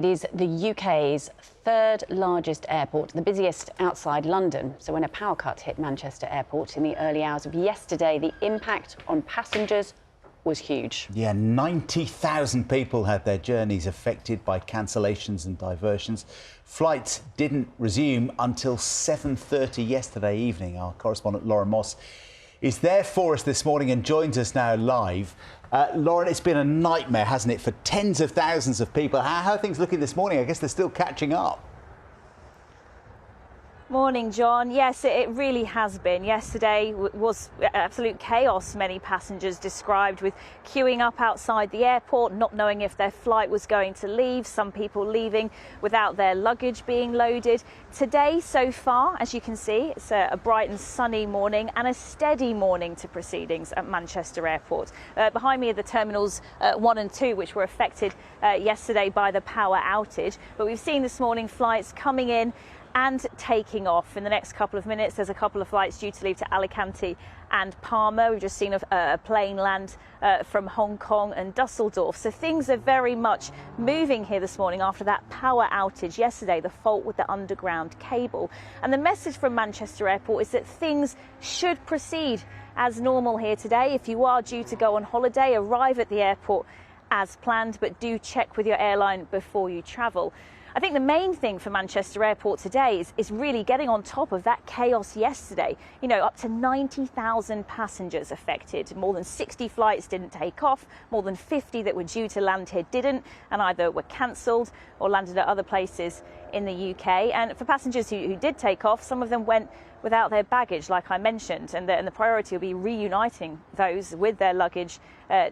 It is the UK's third largest airport, the busiest outside London. So when a power cut hit Manchester Airport in the early hours of yesterday, the impact on passengers was huge. Yeah, 90,000 people had their journeys affected by cancellations and diversions. Flights didn't resume until 7:30 yesterday evening. Our correspondent Lauren Moss is there for us this morning and joins us now live. Lauren, it's been a nightmare, hasn't it, for tens of thousands of people. How are things looking this morning? I guess they're still catching up. Morning, John. Yes, it really has been. Yesterday was absolute chaos, many passengers described, with queuing up outside the airport, not knowing if their flight was going to leave, some people leaving without their luggage being loaded. Today, so far, as you can see, it's a bright and sunny morning and a steady morning to proceedings at Manchester Airport. Behind me are the terminals 1 and 2, which were affected yesterday by the power outage. But we've seen this morning flights coming in and taking off. In the next couple of minutes, there's a couple of flights due to leave to Alicante and Palma. We've just seen a plane land from Hong Kong and Dusseldorf. So things are very much moving here this morning after that power outage yesterday, the fault with the underground cable. And the message from Manchester Airport is that things should proceed as normal here today. If you are due to go on holiday, arrive at the airport as planned, but do check with your airline before you travel. I think the main thing for Manchester Airport today is really getting on top of that chaos yesterday. You know, up to 90,000 passengers affected. More than 60 flights didn't take off. More than 50 that were due to land here didn't, and either were cancelled or landed at other places in the UK. And for passengers who did take off, some of them went without their baggage, like I mentioned, and the priority will be reuniting those with their luggage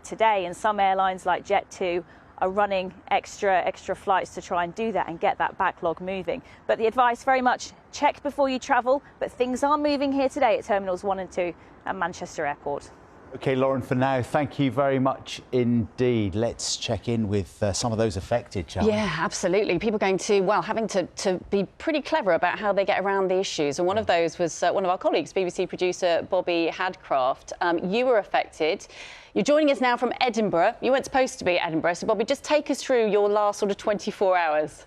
today. And some airlines like Jet2 are running extra flights to try and do that and get that backlog moving. But the advice, very much check before you travel, but things are moving here today at Terminals 1 and 2 at Manchester Airport. OK, Lauren, for now, thank you very much indeed. Let's check in with some of those affected, shall we? Yeah, absolutely. People going to, well, having to be pretty clever about how they get around the issues. And one of those was one of our colleagues, BBC producer Bobbi Hadgraft. You were affected. You're joining us now from Edinburgh. You weren't supposed to be at Edinburgh. So, Bobbi, just take us through your last sort of 24 hours.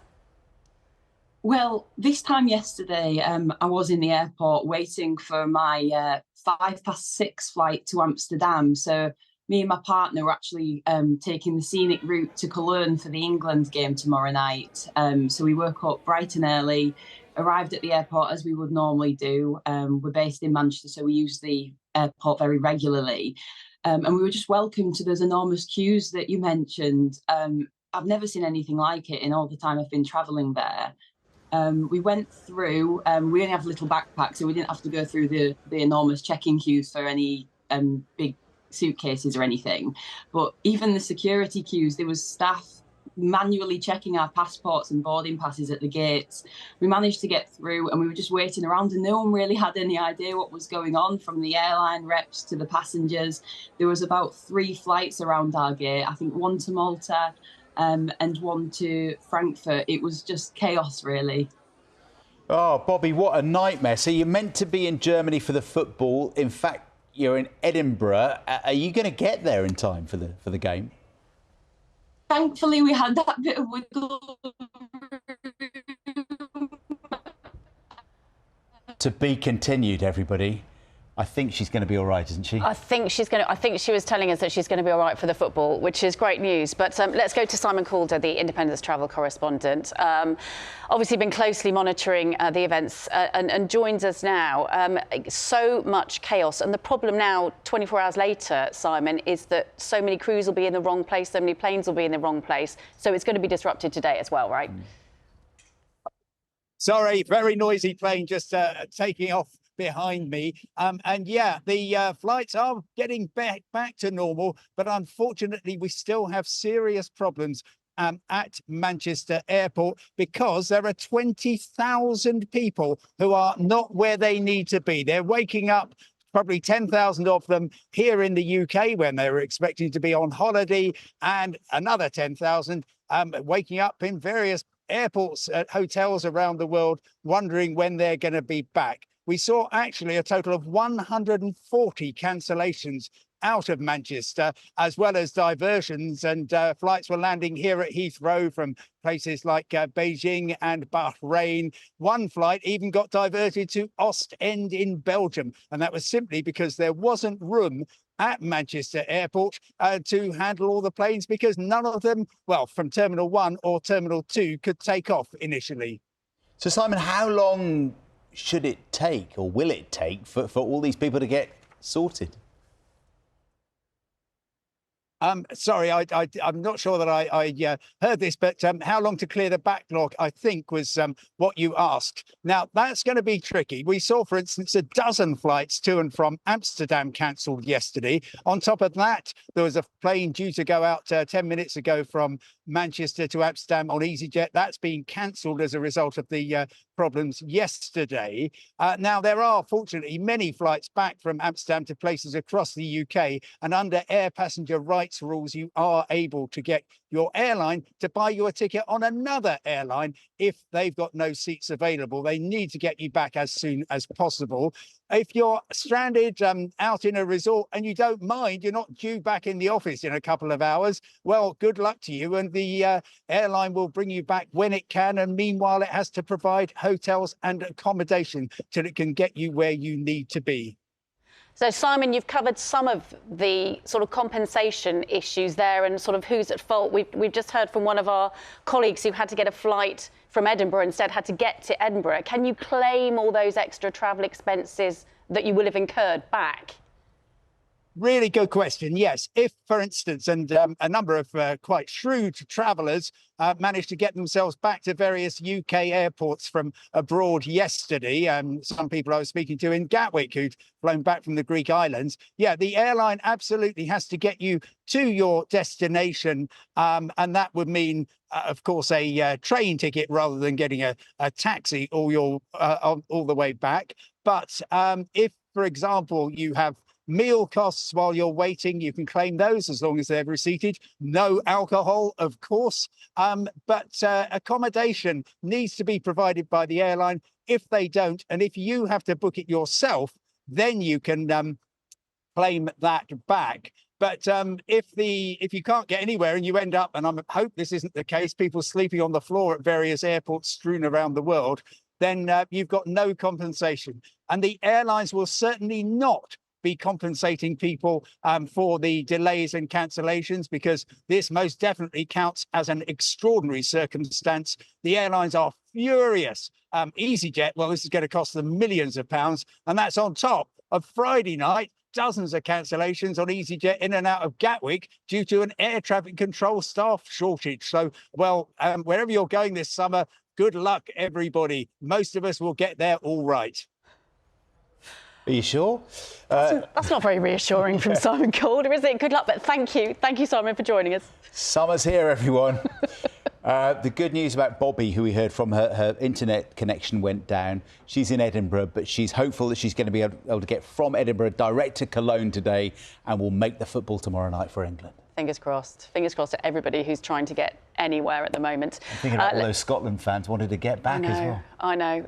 Well, this time yesterday, I was in the airport waiting for my 6:05 flight to Amsterdam. So me and my partner were actually taking the scenic route to Cologne for the England game tomorrow night. So we woke up bright and early, arrived at the airport as we would normally do. We're based in Manchester, so we use the airport very regularly. And we were just welcomed to those enormous queues that you mentioned. I've never seen anything like it in all the time I've been travelling there. We went through, we only have a little backpack, so we didn't have to go through the enormous check-in queues for any big suitcases or anything. But even the security queues, there was staff manually checking our passports and boarding passes at the gates. We managed to get through and we were just waiting around and no one really had any idea what was going on, from the airline reps to the passengers. There was about 3 flights around our gate, I think 1 to Malta, and 1 to Frankfurt. It was just chaos, really. Oh, Bobbi, what a nightmare. So you're meant to be in Germany for the football. In fact, you're in Edinburgh. Are you going to get there in time for the game? Thankfully, we had that bit of wiggle room. To be continued, everybody. I think she's going to be all right, isn't she? I think she was telling us that she's going to be all right for the football, which is great news. But let's go to Simon Calder, the Independent's travel correspondent. Obviously been closely monitoring the events and joins us now. So much chaos. And the problem now, 24 hours later, Simon, is that so many crews will be in the wrong place, so many planes will be in the wrong place. So it's going to be disrupted today as well, right? Sorry, very noisy plane just taking off behind me. And yeah, the flights are getting back to normal, but unfortunately we still have serious problems at Manchester Airport because there are 20,000 people who are not where they need to be. They're waking up, probably 10,000 of them here in the UK when they were expecting to be on holiday, and another 10,000 waking up in various airports at hotels around the world wondering when they're going to be back. We saw actually a total of 140 cancellations out of Manchester, as well as diversions, and flights were landing here at Heathrow from places like Beijing and Bahrain. One flight even got diverted to Ostend in Belgium, and that was simply because there wasn't room at Manchester Airport to handle all the planes, because none of them, well, from Terminal 1 or Terminal 2 could take off initially. So, Simon, how long should it take, or will it take, for all these people to get sorted? Sorry, I'm not sure that I heard this, but how long to clear the backlog, I think, was what you asked. Now, that's going to be tricky. We saw, for instance, a dozen flights to and from Amsterdam cancelled yesterday. On top of that, there was a plane due to go out 10 minutes ago from Manchester to Amsterdam on EasyJet. That's been cancelled as a result of the problems yesterday. Now, there are, fortunately, many flights back from Amsterdam to places across the UK, and under air passenger rights rules, you are able to get your airline to buy you a ticket on another airline if they've got no seats available. They need to get you back as soon as possible. If you're stranded out in a resort and you don't mind, you're not due back in the office in a couple of hours, well, good luck to you, and the airline will bring you back when it can, and meanwhile it has to provide hotels and accommodation till it can get you where you need to be. So, Simon, you've covered some of the sort of compensation issues there and sort of who's at fault. We've just heard from one of our colleagues who had to get a flight from Edinburgh, instead had to get to Edinburgh. Can you claim all those extra travel expenses that you will have incurred back? Really good question. Yes. If, for instance, and a number of quite shrewd travellers managed to get themselves back to various UK airports from abroad yesterday, some people I was speaking to in Gatwick who'd flown back from the Greek islands, yeah, the airline absolutely has to get you to your destination. And that would mean, of course, a train ticket rather than getting a taxi all the way back. But if, for example, you have meal costs while you're waiting, you can claim those as long as they're receipted. No alcohol, of course, but accommodation needs to be provided by the airline. If they don't, and if you have to book it yourself, then you can claim that back. But if you can't get anywhere and you end up, and I hope this isn't the case, people sleeping on the floor at various airports strewn around the world, then you've got no compensation. And the airlines will certainly not be compensating people for the delays and cancellations, because this most definitely counts as an extraordinary circumstance. The airlines are furious. EasyJet, well, this is going to cost them millions of pounds, and that's on top of Friday night, dozens of cancellations on EasyJet in and out of Gatwick due to an air traffic control staff shortage. So, well, wherever you're going this summer, good luck, everybody. Most of us will get there all right. Are you sure? That's not very reassuring from Simon Calder, is it? Good luck, but thank you. Thank you, Simon, for joining us. Summer's here, everyone. The good news about Bobbi, who we heard from, her internet connection went down. She's in Edinburgh, but she's hopeful that she's going to be able to get from Edinburgh direct to Cologne today and will make the football tomorrow night for England. Fingers crossed. Fingers crossed to everybody who's trying to get anywhere at the moment. I'm thinking about all those Scotland fans wanted to get back as well. I know.